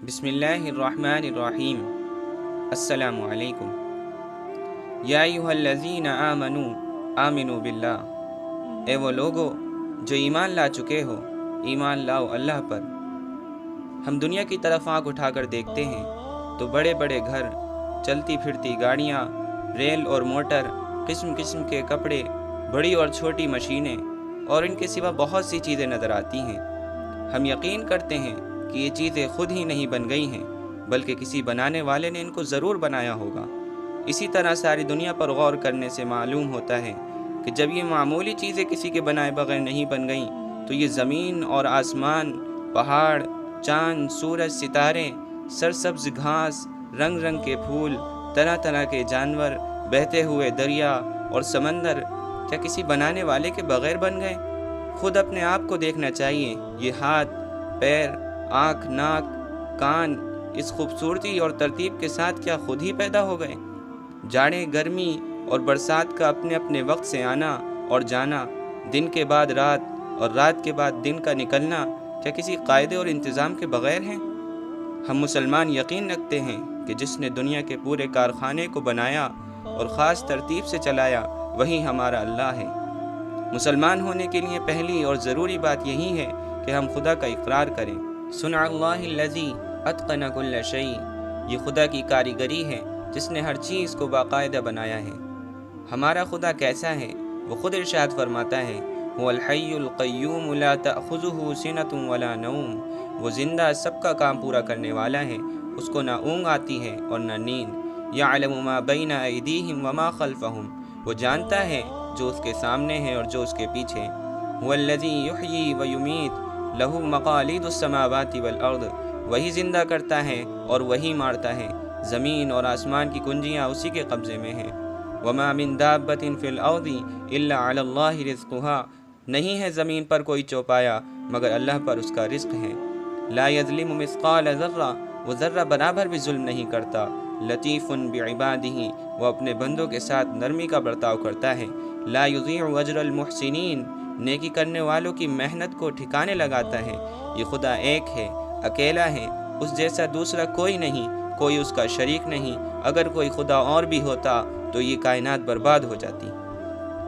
بسم اللہ الرحمن الرحیم۔ السلام علیکم۔ یا ایھا الذین آمنوا آمنوا باللہ، اے وہ لوگو جو ایمان لا چکے ہو، ایمان لاؤ اللہ پر۔ ہم دنیا کی طرف آنکھ اٹھا کر دیکھتے ہیں تو بڑے بڑے گھر، چلتی پھرتی گاڑیاں، ریل اور موٹر، قسم قسم کے کپڑے، بڑی اور چھوٹی مشینیں اور ان کے سوا بہت سی چیزیں نظر آتی ہیں۔ ہم یقین کرتے ہیں کہ یہ چیزیں خود ہی نہیں بن گئی ہیں، بلکہ کسی بنانے والے نے ان کو ضرور بنایا ہوگا۔ اسی طرح ساری دنیا پر غور کرنے سے معلوم ہوتا ہے کہ جب یہ معمولی چیزیں کسی کے بنائے بغیر نہیں بن گئیں تو یہ زمین اور آسمان، پہاڑ، چاند، سورج، ستارے، سرسبز گھاس، رنگ رنگ کے پھول، طرح طرح کے جانور، بہتے ہوئے دریا اور سمندر کیا کسی بنانے والے کے بغیر بن گئے؟ خود اپنے آپ کو دیکھنا چاہیے۔ یہ ہاتھ، پیر، آنکھ، ناک، کان اس خوبصورتی اور ترتیب کے ساتھ کیا خود ہی پیدا ہو گئے؟ جاڑے، گرمی اور برسات کا اپنے اپنے وقت سے آنا اور جانا، دن کے بعد رات اور رات کے بعد دن کا نکلنا کیا کسی قاعدے اور انتظام کے بغیر ہیں؟ ہم مسلمان یقین رکھتے ہیں کہ جس نے دنیا کے پورے کارخانے کو بنایا اور خاص ترتیب سے چلایا وہی ہمارا اللہ ہے۔ مسلمان ہونے کے لیے پہلی اور ضروری بات یہی ہے کہ ہم خدا کا اقرار کریں۔ صنع اللہ الذی اتقن کل شیء، یہ خدا کی کاریگری ہے جس نے ہر چیز کو باقاعدہ بنایا ہے۔ ہمارا خدا کیسا ہے؟ وہ خود ارشاد فرماتا ہے، هو الحی القیوم لا تأخذہ سنۃ ولا نوم، وہ زندہ سب کا کام پورا کرنے والا ہے، اس کو نہ اونگ آتی ہے اور نہ نیند۔ یعلم ما بین ایدیہم وما خلفہم، وہ جانتا ہے جو اس کے سامنے ہے اور جو اس کے پیچھے۔ هو الذی یحیی ویمیت لہ مقالید السماوات والارض، وہی زندہ کرتا ہے اور وہی مارتا ہے، زمین اور آسمان کی کنجیاں اسی کے قبضے میں ہیں۔ وما من دابۃ فی الارض الا علی اللہ رزقها، نہیں ہے زمین پر کوئی چوپایا مگر اللہ پر اس کا رزق ہے۔ لا یظلم مثقال ذرہ، وہ ذرہ برابر بھی ظلم نہیں کرتا۔ لطیف بعبادہ، وہ اپنے بندوں کے ساتھ نرمی کا برتاؤ کرتا ہے۔ لا یضیع اجر المحسنین، نیکی کرنے والوں کی محنت کو ٹھکانے لگاتا ہے۔ یہ خدا ایک ہے، اکیلا ہے، اس جیسا دوسرا کوئی نہیں، کوئی اس کا شریک نہیں۔ اگر کوئی خدا اور بھی ہوتا تو یہ کائنات برباد ہو جاتی۔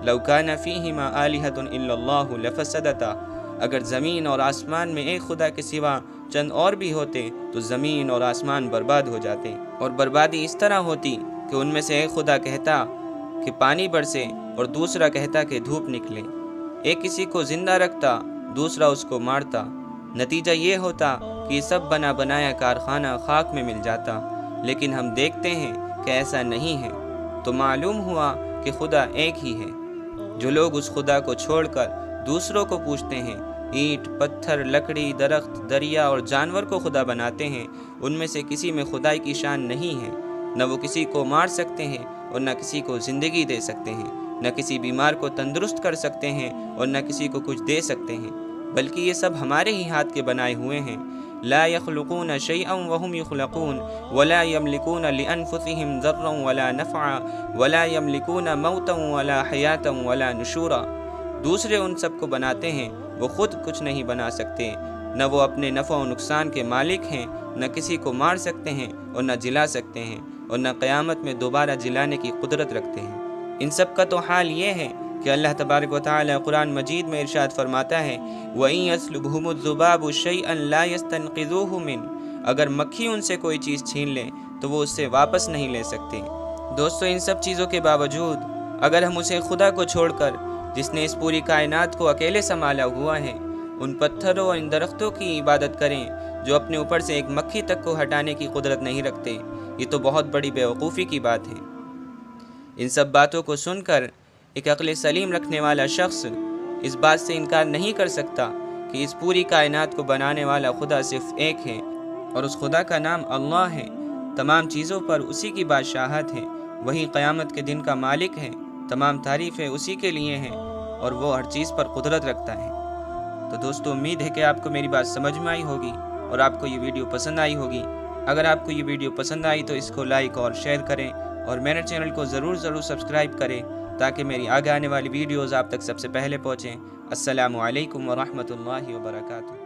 لو کان فیہما آلہۃ الا اللہ لفسدتا، اگر زمین اور آسمان میں ایک خدا کے سوا چند اور بھی ہوتے تو زمین اور آسمان برباد ہو جاتے، اور بربادی اس طرح ہوتی کہ ان میں سے ایک خدا کہتا کہ پانی برسے اور دوسرا کہتا کہ دھوپ نکلے، ایک کسی کو زندہ رکھتا، دوسرا اس کو مارتا۔ نتیجہ یہ ہوتا کہ یہ سب بنا بنایا کارخانہ خاک میں مل جاتا۔ لیکن ہم دیکھتے ہیں کہ ایسا نہیں ہے، تو معلوم ہوا کہ خدا ایک ہی ہے۔ جو لوگ اس خدا کو چھوڑ کر دوسروں کو پوجتے ہیں، اینٹ، پتھر، لکڑی، درخت، دریا اور جانور کو خدا بناتے ہیں، ان میں سے کسی میں خدائی کی شان نہیں ہے۔ نہ وہ کسی کو مار سکتے ہیں اور نہ کسی کو زندگی دے سکتے ہیں، نہ کسی بیمار کو تندرست کر سکتے ہیں اور نہ کسی کو کچھ دے سکتے ہیں، بلکہ یہ سب ہمارے ہی ہاتھ کے بنائے ہوئے ہیں۔ لا يخلقون شيئا وهم يخلقون ولا يملكون لانفسهم ضرا ولا نفعا ولا يملكون موتا ولا حیاتا ولا نشورا، دوسرے ان سب کو بناتے ہیں، وہ خود کچھ نہیں بنا سکتے، نہ وہ اپنے نفع و نقصان کے مالک ہیں، نہ کسی کو مار سکتے ہیں اور نہ جلا سکتے ہیں، اور نہ قیامت میں دوبارہ جلانے کی قدرت رکھتے ہیں۔ ان سب کا تو حال یہ ہے کہ اللہ تبارک و تعالی قرآن مجید میں ارشاد فرماتا ہے، وَإِن يَسْلُبْهُمُ الذُّبَابُ شَيْئًا لَا يَسْتَنْقِذُوهُ مِنْهُ، اگر مکھی ان سے کوئی چیز چھین لے تو وہ اس سے واپس نہیں لے سکتے۔ دوستو، ان سب چیزوں کے باوجود اگر ہم اسے خدا کو چھوڑ کر، جس نے اس پوری کائنات کو اکیلے سنبھالا ہوا ہے، ان پتھروں اور ان درختوں کی عبادت کریں جو اپنے اوپر سے ایک مکھی تک کو ہٹانے کی قدرت نہیں رکھتے، یہ تو بہت بڑی بیوقوفی کی بات ہے۔ ان سب باتوں کو سن کر ایک عقل سلیم رکھنے والا شخص اس بات سے انکار نہیں کر سکتا کہ اس پوری کائنات کو بنانے والا خدا صرف ایک ہے، اور اس خدا کا نام اللہ ہے۔ تمام چیزوں پر اسی کی بادشاہت ہے، وہی قیامت کے دن کا مالک ہے، تمام تعریفیں اسی کے لیے ہیں، اور وہ ہر چیز پر قدرت رکھتا ہے۔ تو دوستو، امید ہے کہ آپ کو میری بات سمجھ میں آئی ہوگی اور آپ کو یہ ویڈیو پسند آئی ہوگی۔ اگر آپ کو یہ ویڈیو پسند آئی تو اس کو لائک اور شیئر کریں، اور میرے چینل کو ضرور سبسکرائب کریں تاکہ میری آگے آنے والی ویڈیوز آپ تک سب سے پہلے پہنچیں۔ السلام علیکم ورحمۃ اللہ وبرکاتہ۔